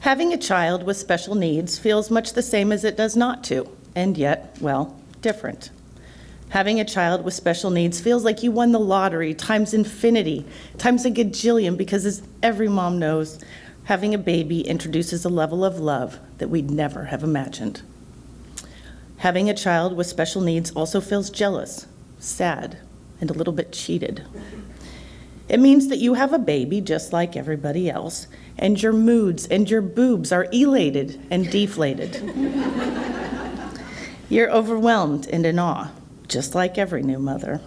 Having a child with special needs feels much the same as it does not to, and yet, well, different. Having a child with special needs feels like you won the lottery times infinity, times a gajillion, because as every mom knows, having a baby introduces a level of love that we'd never have imagined. Having a child with special needs also feels jealous, sad, and a little bit cheated. It means that you have a baby just like everybody else, and your moods and your boobs are elated and deflated. You're overwhelmed and in awe, just like every new mother.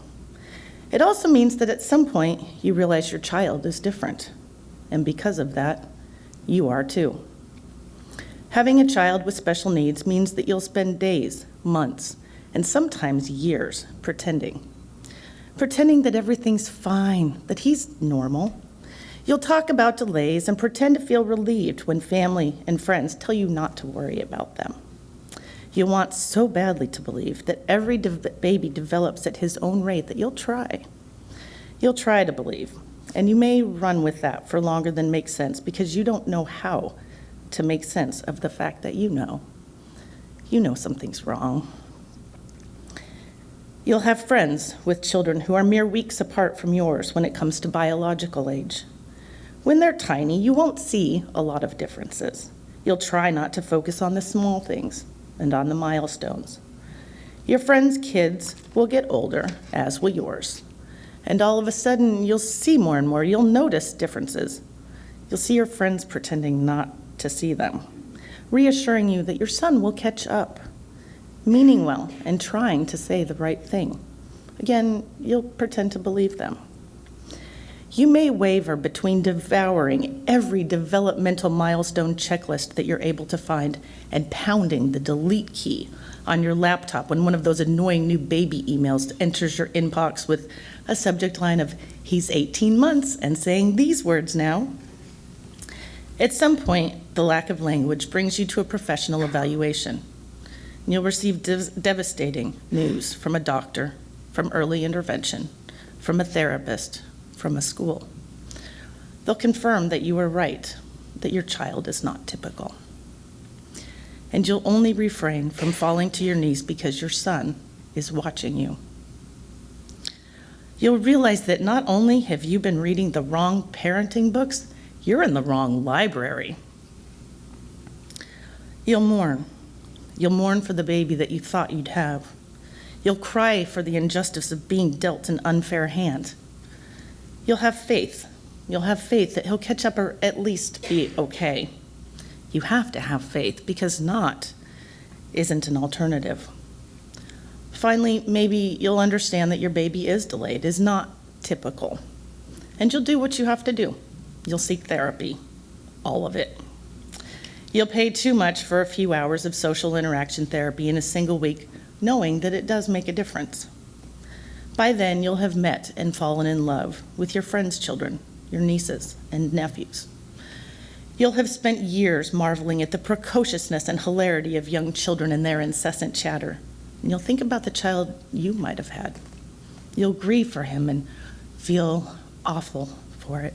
It also means that at some point you realize your child is different, and because of that, you are too. Having a child with special needs means that you'll spend days, months, and sometimes years pretending that everything's fine, that he's normal. You'll talk about delays and pretend to feel relieved when family and friends tell you not to worry about them. You want so badly to believe that every baby develops at his own rate that you'll try. You'll try to believe, and you may run with that for longer than makes sense because you don't know how to make sense of the fact that you know something's wrong. You'll have friends with children who are mere weeks apart from yours when it comes to biological age. When they're tiny, you won't see a lot of differences. You'll try not to focus on the small things and on the milestones. Your friends' kids will get older, as will yours. And all of a sudden, you'll see more and more. You'll notice differences. You'll see your friends pretending not to see them, reassuring you that your son will catch up, meaning well and trying to say the right thing. Again, you'll pretend to believe them. You may waver between devouring every developmental milestone checklist that you're able to find and pounding the delete key on your laptop when one of those annoying new baby emails enters your inbox with a subject line of, "He's 18 months and saying these words now." At some point, the lack of language brings you to a professional evaluation. You'll receive devastating news from a doctor, from early intervention, from a therapist, from a school. They'll confirm that you were right, that your child is not typical. And you'll only refrain from falling to your knees because your son is watching you. You'll realize that not only have you been reading the wrong parenting books, you're in the wrong library. You'll mourn. You'll mourn for the baby that you thought you'd have. You'll cry for the injustice of being dealt an unfair hand. You'll have faith. You'll have faith that he'll catch up or at least be okay. You have to have faith because not isn't an alternative. Finally, maybe you'll understand that your baby is delayed, is not typical. And you'll do what you have to do. You'll seek therapy, all of it. You'll pay too much for a few hours of social interaction therapy in a single week, knowing that it does make a difference. By then, you'll have met and fallen in love with your friends' children, your nieces and nephews. You'll have spent years marveling at the precociousness and hilarity of young children and their incessant chatter. And you'll think about the child you might have had. You'll grieve for him and feel awful for it.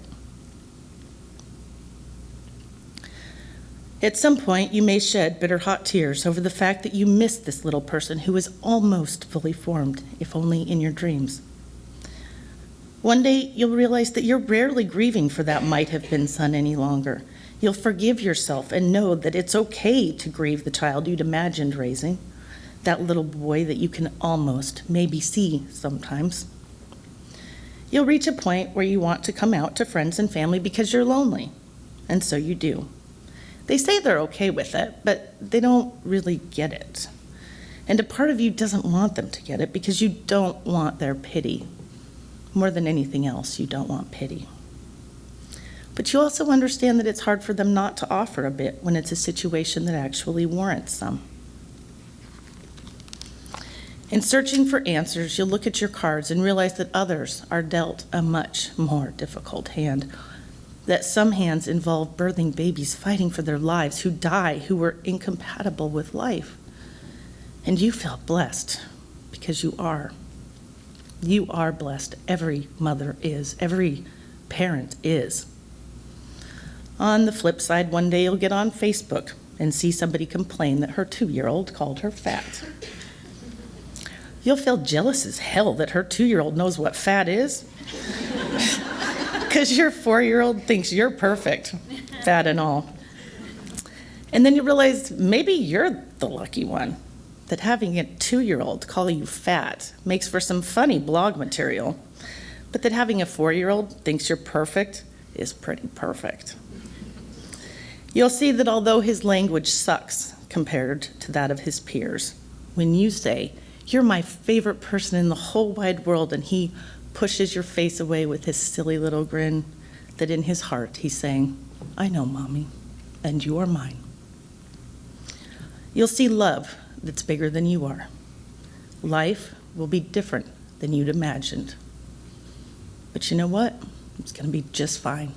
At some point, you may shed bitter hot tears over the fact that you missed this little person who was almost fully formed, if only in your dreams. One day, you'll realize that you're rarely grieving for that might have been son any longer. You'll forgive yourself and know that it's okay to grieve the child you'd imagined raising, that little boy that you can almost maybe see sometimes. You'll reach a point where you want to come out to friends and family because you're lonely, and so you do. They say they're okay with it, but they don't really get it. And a part of you doesn't want them to get it because you don't want their pity. More than anything else, you don't want pity. But you also understand that it's hard for them not to offer a bit when it's a situation that actually warrants some. In searching for answers, you'll look at your cards and realize that others are dealt a much more difficult hand, that some hands involve birthing babies fighting for their lives who die, who were incompatible with life. And you feel blessed because you are. You are blessed. Every mother is. Every parent is. On the flip side, one day you'll get on Facebook and see somebody complain that her 2-year-old called her fat. You'll feel jealous as hell that her 2-year-old knows what fat is, because your 4-year-old thinks you're perfect, fat and all. And then you realize maybe you're the lucky one, that having a 2-year-old call you fat makes for some funny blog material, but that having a 4-year-old thinks you're perfect is pretty perfect. You'll see that although his language sucks compared to that of his peers, when you say, "You're my favorite person in the whole wide world," and he pushes your face away with his silly little grin, that in his heart he's saying, "I know, Mommy, and you are mine." You'll see love that's bigger than you are. Life will be different than you'd imagined. But you know what? It's going to be just fine.